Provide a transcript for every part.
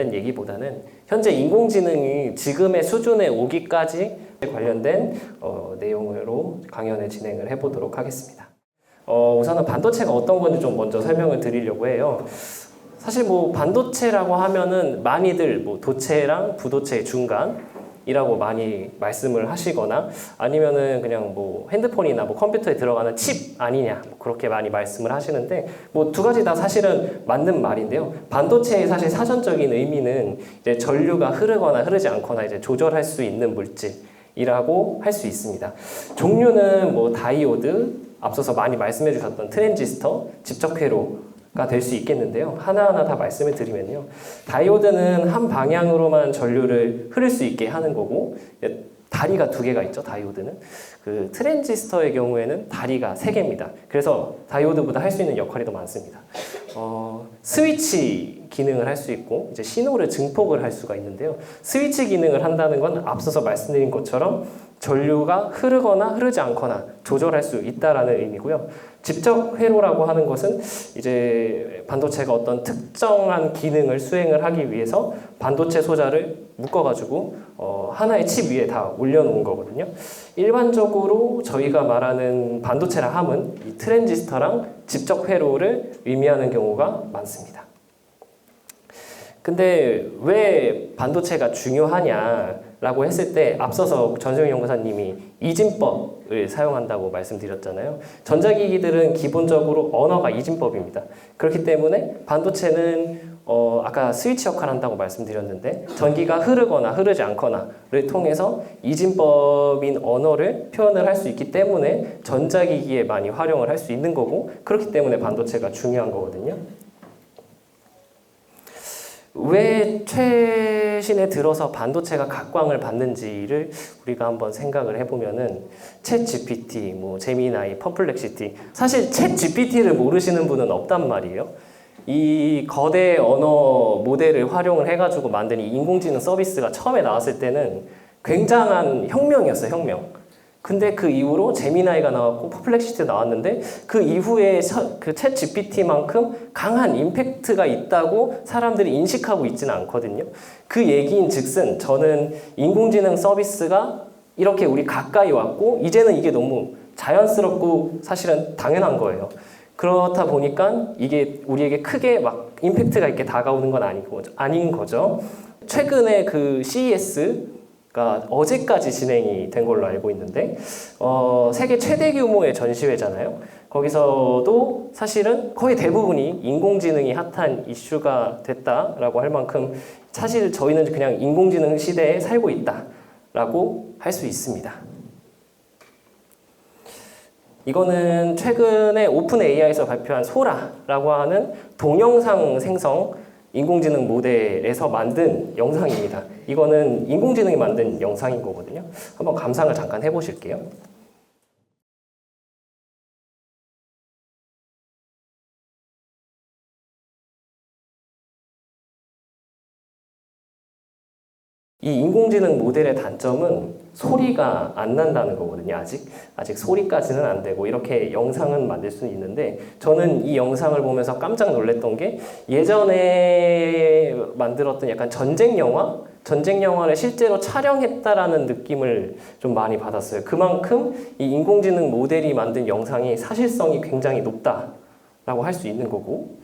관련된 얘기보다는 현재 인공지능이 지금의 수준에 오기까지 관련된 내용으로 강연을 진행을 해보도록 하겠습니다. 우선은 반도체가 어떤 건지 좀 먼저 설명을 드리려고 해요. 사실 뭐 반도체라고 하면은 많이들 뭐 도체랑 부도체의 중간이라고 많이 말씀을 하시거나 아니면은 그냥 뭐 핸드폰이나 뭐 컴퓨터에 들어가는 칩 아니냐 뭐 그렇게 많이 말씀을 하시는데 뭐 두 가지 다 사실은 맞는 말인데요. 반도체의 사실 사전적인 의미는 이제 전류가 흐르거나 흐르지 않거나 이제 조절할 수 있는 물질이라고 할 수 있습니다. 종류는 뭐 다이오드, 앞서서 많이 말씀해 주셨던 트랜지스터, 집적회로가 될 수 있겠는데요. 하나하나 다 말씀을 드리면요. 다이오드는 한 방향으로만 전류를 흐를 수 있게 하는 거고 다리가 두 개가 있죠. 다이오드는. 그 트랜지스터의 경우에는 다리가 세 개입니다. 그래서 다이오드보다 할 수 있는 역할이 더 많습니다. 스위치 기능을 할 수 있고 이제 신호를 증폭을 할 수가 있는데요. 스위치 기능을 한다는 건 앞서서 말씀드린 것처럼 전류가 흐르거나 흐르지 않거나 조절할 수 있다라는 의미고요. 집적 회로라고 하는 것은 이제 반도체가 어떤 특정한 기능을 수행을 하기 위해서 반도체 소자를 묶어가지고 하나의 칩 위에 다 올려놓은 거거든요. 일반적으로 저희가 말하는 반도체라 함은 이 트랜지스터랑 집적 회로를 의미하는 경우가 많습니다. 근데 왜 반도체가 중요하냐라고 했을 때 앞서서 전승윤 연구사님이 이진법을 사용한다고 말씀드렸잖아요. 전자기기들은 기본적으로 언어가 이진법입니다. 그렇기 때문에 반도체는 아까 스위치 역할을 한다고 말씀드렸는데 전기가 흐르거나 흐르지 않거나를 통해서 이진법인 언어를 표현을 할 수 있기 때문에 전자기기에 많이 활용을 할 수 있는 거고 그렇기 때문에 반도체가 중요한 거거든요. 왜 최신에 들어서 반도체가 각광을 받는지를 우리가 한번 생각을 해보면은 챗 GPT, 뭐 제미나이, 퍼플렉시티 사실 챗 GPT를 모르시는 분은 없단 말이에요. 이 거대 언어 모델을 활용을 해가지고 만든 이 인공지능 서비스가 처음에 나왔을 때는 굉장한 혁명이었어요, 혁명. 근데 그 이후로 제미나이가 나왔고 퍼플렉시티가 나왔는데 그 이후에 그 챗 GPT만큼 강한 임팩트가 있다고 사람들이 인식하고 있지는 않거든요. 그 얘기인 즉슨 저는 인공지능 서비스가 이렇게 우리 가까이 왔고 이제는 이게 너무 자연스럽고 사실은 당연한 거예요. 그렇다 보니까 이게 우리에게 크게 막 임팩트가 있게 다가오는 건 아닌 거죠. 최근에 그 CES가 어제까지 진행이 된 걸로 알고 있는데 세계 최대 규모의 전시회잖아요. 거기서도 사실은 거의 대부분이 인공지능이 핫한 이슈가 됐다라고 할 만큼 사실 저희는 그냥 인공지능 시대에 살고 있다라고 할 수 있습니다. 이거는 최근에 오픈 AI에서 발표한 소라라고 하는 동영상 생성 인공지능 모델에서 만든 영상입니다. 이거는 인공지능이 만든 영상인 거거든요. 한번 감상을 잠깐 해보실게요. 이 인공지능 모델의 단점은 소리가 안 난다는 거거든요. 아직 소리까지는 안 되고 이렇게 영상은 만들 수는 있는데 저는 이 영상을 보면서 깜짝 놀랐던 게 예전에 만들었던 약간 전쟁 영화를 실제로 촬영했다라는 느낌을 좀 많이 받았어요. 그만큼 이 인공지능 모델이 만든 영상이 사실성이 굉장히 높다라고 할 수 있는 거고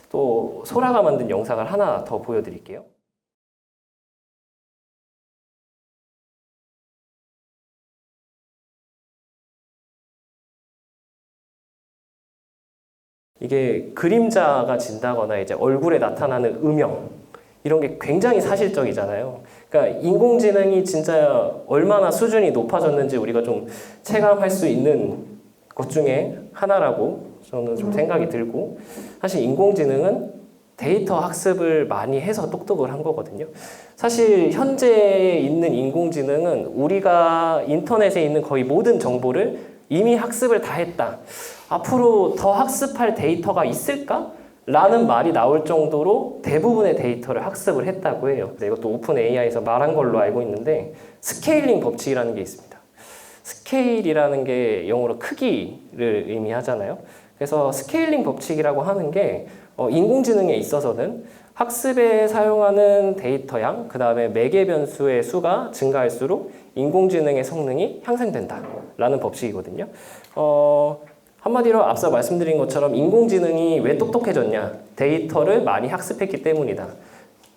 또 소라가 만든 영상을 하나 더 보여드릴게요. 이게 그림자가 진다거나 이제 얼굴에 나타나는 음영 이런 게 굉장히 사실적이잖아요. 그러니까 인공지능이 진짜 얼마나 수준이 높아졌는지 우리가 좀 체감할 수 있는 것 중에 하나라고 저는 좀 생각이 들고 사실 인공지능은 데이터 학습을 많이 해서 똑똑을 한 거거든요. 사실 현재 있는 인공지능은 우리가 인터넷에 있는 거의 모든 정보를 이미 학습을 다 했다. 앞으로 더 학습할 데이터가 있을까? 라는 말이 나올 정도로 대부분의 데이터를 학습을 했다고 해요. 이것도 오픈 AI에서 말한 걸로 알고 있는데 스케일링 법칙이라는 게 있습니다. 스케일이라는 게 영어로 크기를 의미하잖아요. 그래서 스케일링 법칙이라고 하는 게 인공지능에 있어서는 학습에 사용하는 데이터량, 그 다음에 매개 변수의 수가 증가할수록 인공지능의 성능이 향상된다라는 법칙이거든요. 한마디로 앞서 말씀드린 것처럼 인공지능이 왜 똑똑해졌냐? 데이터를 많이 학습했기 때문이다.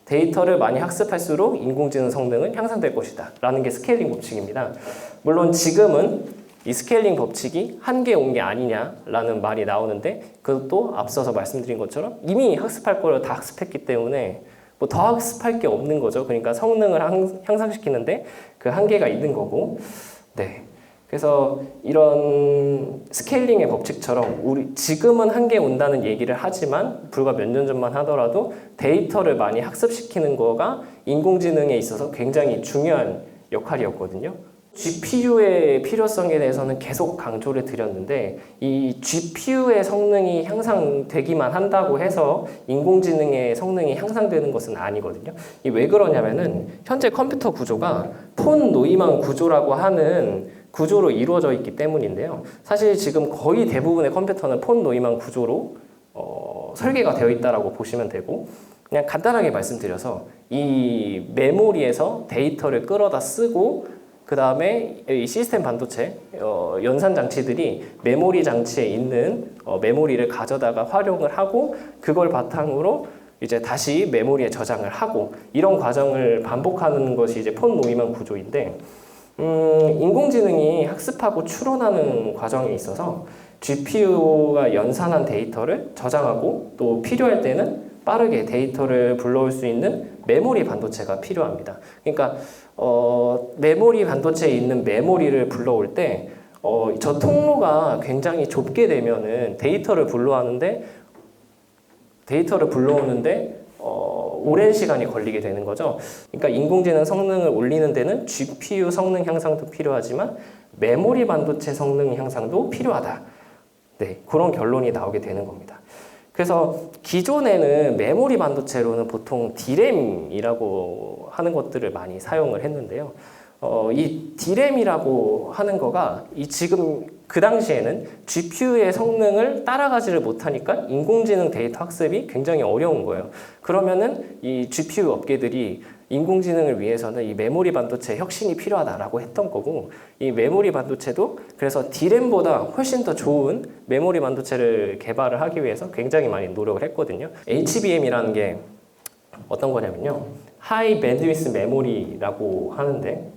데이터를 많이 학습할수록 인공지능 성능은 향상될 것이다 라는 게 스케일링 법칙입니다. 물론 지금은 이 스케일링 법칙이 한계에 온 게 아니냐라는 말이 나오는데, 그것도 앞서서 말씀드린 것처럼 이미 학습할 거를 다 학습했기 때문에 뭐 더 학습할 게 없는 거죠. 그러니까 성능을 향상시키는데 그 한계가 있는 거고. 네. 그래서 이런 스케일링의 법칙처럼 우리 지금은 한계에 온다는 얘기를 하지만 불과 몇 년 전만 하더라도 데이터를 많이 학습시키는 거가 인공지능에 있어서 굉장히 중요한 역할이었거든요. GPU의 필요성에 대해서는 계속 강조를 드렸는데, 이 GPU의 성능이 향상되기만 한다고 해서 인공지능의 성능이 향상되는 것은 아니거든요. 이 왜 그러냐면은 현재 컴퓨터 구조가 폰 노이망 구조라고 하는 구조로 이루어져 있기 때문인데요. 사실 지금 거의 대부분의 컴퓨터는 폰 노이망 구조로 설계가 되어 있다라고 보시면 되고, 그냥 간단하게 말씀드려서 이 메모리에서 데이터를 끌어다 쓰고, 그 다음에 이 시스템 반도체 연산 장치들이 메모리 장치에 있는 메모리를 가져다가 활용을 하고, 그걸 바탕으로 이제 다시 메모리에 저장을 하고, 이런 과정을 반복하는 것이 이제 폰 노이망 구조인데, 인공지능이 학습하고 추론하는 과정에 있어서 GPU가 연산한 데이터를 저장하고 또 필요할 때는 빠르게 데이터를 불러올 수 있는 메모리 반도체가 필요합니다. 그러니까 메모리 반도체에 있는 메모리를 불러올 때 저 통로가 굉장히 좁게 되면은 데이터를 불러오는데 오랜 시간이 걸리게 되는 거죠. 그러니까 인공지능 성능을 올리는 데는 GPU 성능 향상도 필요하지만 메모리 반도체 성능 향상도 필요하다. 네, 그런 결론이 나오게 되는 겁니다. 그래서 기존에는 메모리 반도체로는 보통 D램이라고 하는 것들을 많이 사용을 했는데요. 이 D램이라고 하는 거가 지금 그 당시에는 GPU의 성능을 따라가지를 못하니까 인공지능 데이터 학습이 굉장히 어려운 거예요. 그러면은 이 GPU 업계들이 인공지능을 위해서는 이 메모리 반도체 혁신이 필요하다라고 했던 거고, 이 메모리 반도체도 그래서 D램보다 훨씬 더 좋은 메모리 반도체를 개발을 하기 위해서 굉장히 많이 노력을 했거든요. HBM이라는 게 어떤 거냐면요, 하이 밴드위스 메모리라고 하는데,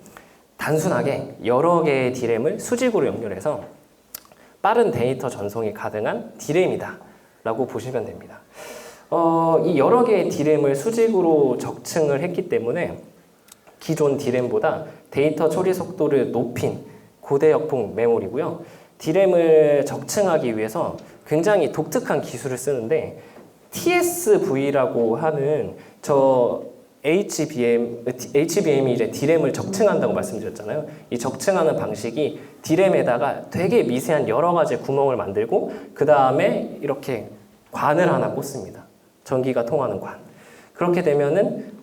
단순하게 여러 개의 D램을 수직으로 연결해서 빠른 데이터 전송이 가능한 D램이다 라고 보시면 됩니다. 이 여러 개의 D램을 수직으로 적층을 했기 때문에 기존 D램보다 데이터 처리 속도를 높인 고대역폭 메모리고요. D램을 적층하기 위해서 굉장히 독특한 기술을 쓰는데, TSV라고 하는 HBM이 이제 D램을 적층한다고 말씀드렸잖아요. 이 적층하는 방식이 D램에다가 되게 미세한 여러 가지 구멍을 만들고, 그 다음에 이렇게 관을 하나 꽂습니다. 전기가 통하는 관. 그렇게 되면은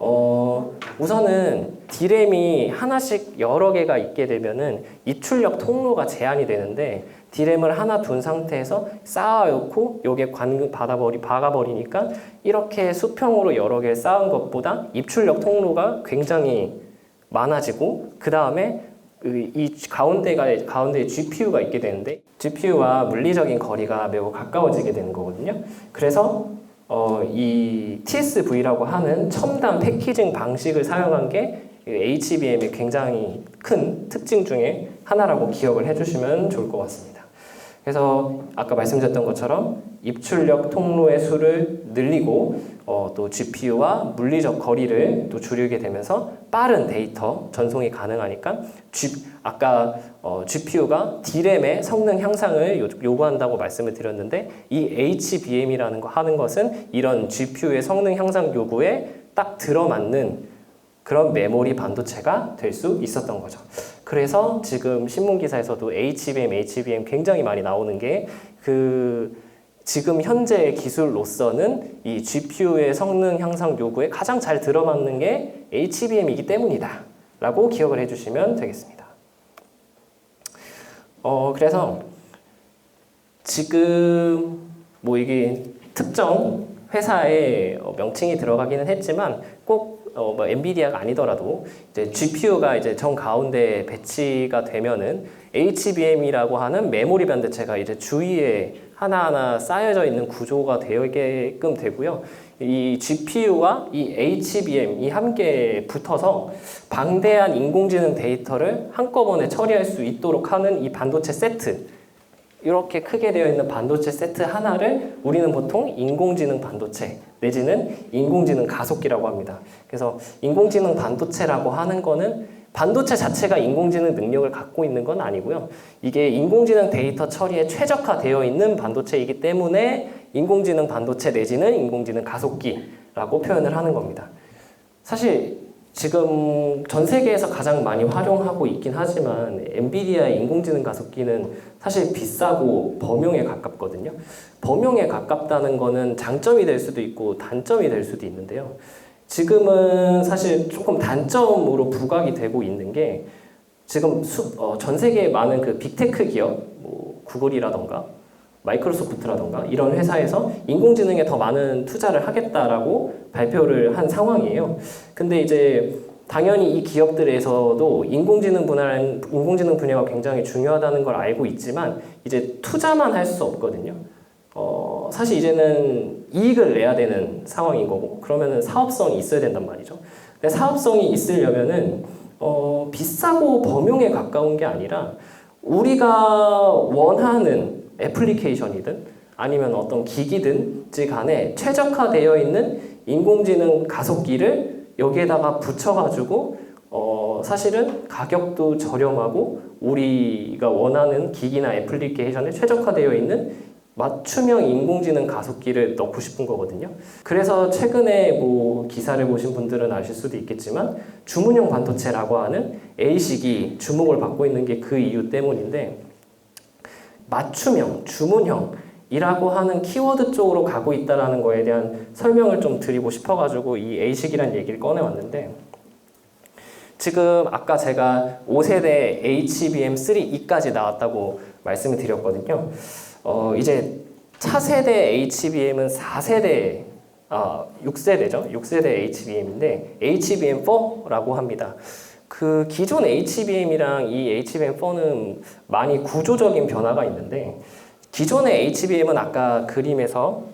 우선은 D램이 하나씩 여러 개가 있게 되면은 입출력 통로가 제한이 되는데, D램을 하나 둔 상태에서 쌓아놓고 여기에 관 박아버리니까 이렇게 수평으로 여러 개 쌓은 것보다 입출력 통로가 굉장히 많아지고, 그 다음에 이 가운데에 GPU가 있게 되는데, GPU와 물리적인 거리가 매우 가까워지게 되는 거거든요. 그래서 이 TSV라고 하는 첨단 패키징 방식을 사용한 게 HBM의 굉장히 큰 특징 중에 하나라고 기억을 해주시면 좋을 것 같습니다. 그래서 아까 말씀드렸던 것처럼 입출력 통로의 수를 늘리고 또 GPU와 물리적 거리를 또 줄이게 되면서 빠른 데이터 전송이 가능하니까 아까 GPU가 D램의 성능 향상을 요구한다고 말씀을 드렸는데, 이 HBM이라는 거 하는 것은 이런 GPU의 성능 향상 요구에 딱 들어맞는 그런 메모리 반도체가 될 수 있었던 거죠. 그래서 지금 신문 기사에서도 HBM 굉장히 많이 나오는 게 지금 현재의 기술로서는 이 GPU의 성능 향상 요구에 가장 잘 들어맞는 게 HBM이기 때문이다 라고 기억을 해주시면 되겠습니다. 그래서 지금 뭐 이게 특정 회사의 명칭이 들어가기는 했지만 꼭 뭐 엔비디아가 아니더라도 이제 GPU가 이제 정 가운데 배치가 되면은 HBM이라고 하는 메모리 반도체가 이제 주위에 하나하나 쌓여져 있는 구조가 되게끔 되고요. 이 GPU와 이 HBM이 함께 붙어서 방대한 인공지능 데이터를 한꺼번에 처리할 수 있도록 하는 이 반도체 세트, 이렇게 크게 되어 있는 반도체 세트 하나를 우리는 보통 인공지능 반도체 내지는 인공지능 가속기라고 합니다. 그래서 인공지능 반도체라고 하는 거는 반도체 자체가 인공지능 능력을 갖고 있는 건 아니고요. 이게 인공지능 데이터 처리에 최적화되어 있는 반도체이기 때문에 인공지능 반도체 내지는 인공지능 가속기라고 표현을 하는 겁니다. 사실 지금 전 세계에서 가장 많이 활용하고 있긴 하지만 엔비디아의 인공지능 가속기는 사실 비싸고 범용에 가깝거든요. 범용에 가깝다는 거는 장점이 될 수도 있고 단점이 될 수도 있는데요. 지금은 사실 조금 단점으로 부각이 되고 있는 게 지금 전 세계에 많은 그 빅테크 기업, 뭐 구글이라던가 마이크로소프트라던가 이런 회사에서 인공지능에 더 많은 투자를 하겠다라고 발표를 한 상황이에요. 근데 이제 당연히 이 기업들에서도 인공지능 분야가 굉장히 중요하다는 걸 알고 있지만 이제 투자만 할 수 없거든요. 사실 이제는 이익을 내야 되는 상황인 거고 그러면은 사업성이 있어야 된단 말이죠. 근데 사업성이 있으려면은 비싸고 범용에 가까운 게 아니라 우리가 원하는 애플리케이션이든 아니면 어떤 기기든지 간에 최적화되어 있는 인공지능 가속기를 여기에다가 붙여가지고 사실은 가격도 저렴하고 우리가 원하는 기기나 애플리케이션에 최적화되어 있는 맞춤형 인공지능 가속기를 넣고 싶은 거거든요. 그래서 최근에 뭐 기사를 보신 분들은 아실 수도 있겠지만 주문형 반도체라고 하는 ASIC이 주목을 받고 있는 게 그 이유 때문인데 맞춤형, 주문형이라고 하는 키워드 쪽으로 가고 있다는 거에 대한 설명을 좀 드리고 싶어가지고 이 ASIC이라는 얘기를 꺼내왔는데 지금 아까 제가 5세대 HBM3E까지 나왔다고 말씀을 드렸거든요. 이제 차세대 HBM은 6세대죠. 6세대 HBM인데 HBM4라고 합니다. 그 기존 HBM이랑 이 HBM4는 많이 구조적인 변화가 있는데 기존의 HBM은 아까 그림에서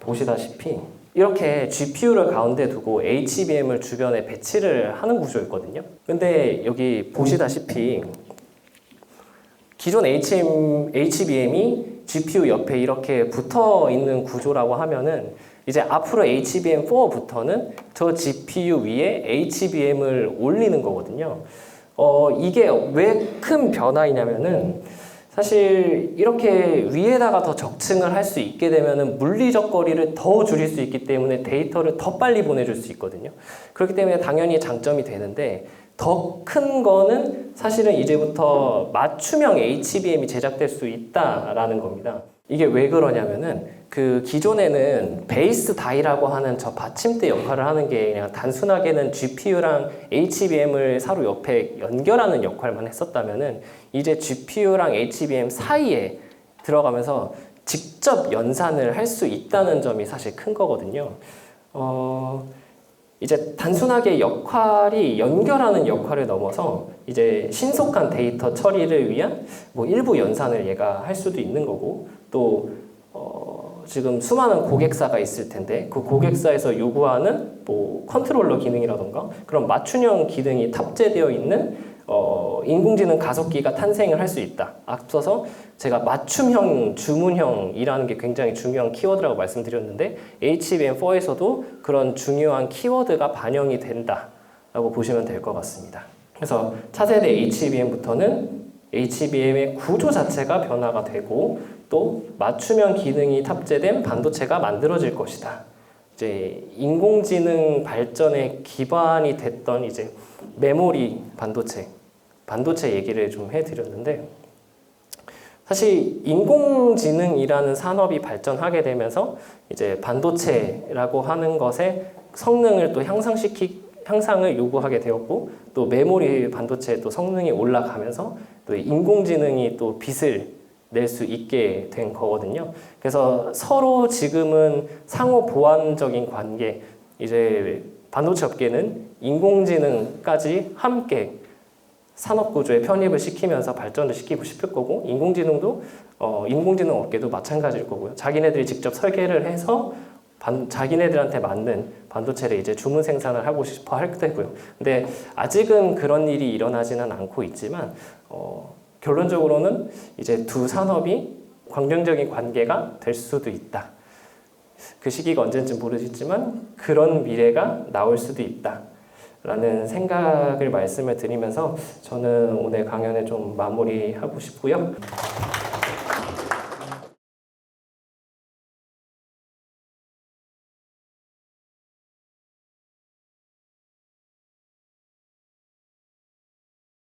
보시다시피 이렇게 GPU를 가운데 두고 HBM을 주변에 배치를 하는 구조였거든요. 근데 여기 보시다시피 기존 HBM이 GPU 옆에 이렇게 붙어 있는 구조라고 하면은 이제 앞으로 HBM4부터는 저 GPU 위에 HBM을 올리는 거거든요. 이게 왜 큰 변화이냐면은 사실 이렇게 위에다가 더 적층을 할 수 있게 되면은 물리적 거리를 더 줄일 수 있기 때문에 데이터를 더 빨리 보내줄 수 있거든요. 그렇기 때문에 당연히 장점이 되는데 더 큰 거는 사실은 이제부터 맞춤형 HBM이 제작될 수 있다라는 겁니다. 이게 왜 그러냐면은 그 기존에는 베이스 다이라고 하는 저 받침대 역할을 하는 게 그냥 단순하게는 GPU랑 HBM을 서로 옆에 연결하는 역할만 했었다면은 이제 GPU랑 HBM 사이에 들어가면서 직접 연산을 할 수 있다는 점이 사실 큰 거거든요. 이제 단순하게 역할이 연결하는 역할을 넘어서 이제 신속한 데이터 처리를 위한 뭐 일부 연산을 얘가 할 수도 있는 거고 또 지금 수많은 고객사가 있을 텐데 그 고객사에서 요구하는 뭐 컨트롤러 기능이라던가 그런 맞춤형 기능이 탑재되어 있는 인공지능 가속기가 탄생을 할 수 있다. 앞서서 제가 맞춤형, 주문형이라는 게 굉장히 중요한 키워드라고 말씀드렸는데 HBM4에서도 그런 중요한 키워드가 반영이 된다라고 보시면 될 것 같습니다. 그래서 차세대 HBM부터는 HBM의 구조 자체가 변화가 되고 또 맞춤형 기능이 탑재된 반도체가 만들어질 것이다. 이제 인공지능 발전의 기반이 됐던 이제 메모리 반도체 얘기를 좀 해드렸는데 사실 인공지능이라는 산업이 발전하게 되면서 이제 반도체라고 하는 것의 성능을 또 향상을 요구하게 되었고 또 메모리 반도체의 또 성능이 올라가면서 또 인공지능이 또 빚을 낼 수 있게 된 거거든요. 그래서 서로 지금은 상호 보완적인 관계, 이제 반도체 업계는 인공지능까지 함께 산업 구조에 편입을 시키면서 발전을 시키고 싶을 거고, 인공지능도 인공지능 업계도 마찬가지일 거고요. 자기네들이 직접 설계를 해서 자기네들한테 맞는 반도체를 이제 주문 생산을 하고 싶어 할 테고요. 근데 아직은 그런 일이 일어나지는 않고 있지만 결론적으로는 이제 두 산업이 광경적인 관계가 될 수도 있다. 그 시기가 언제인지 모르겠지만 그런 미래가 나올 수도 있다. 라는 생각을 말씀을 드리면서 저는 오늘 강연을 좀 마무리하고 싶고요.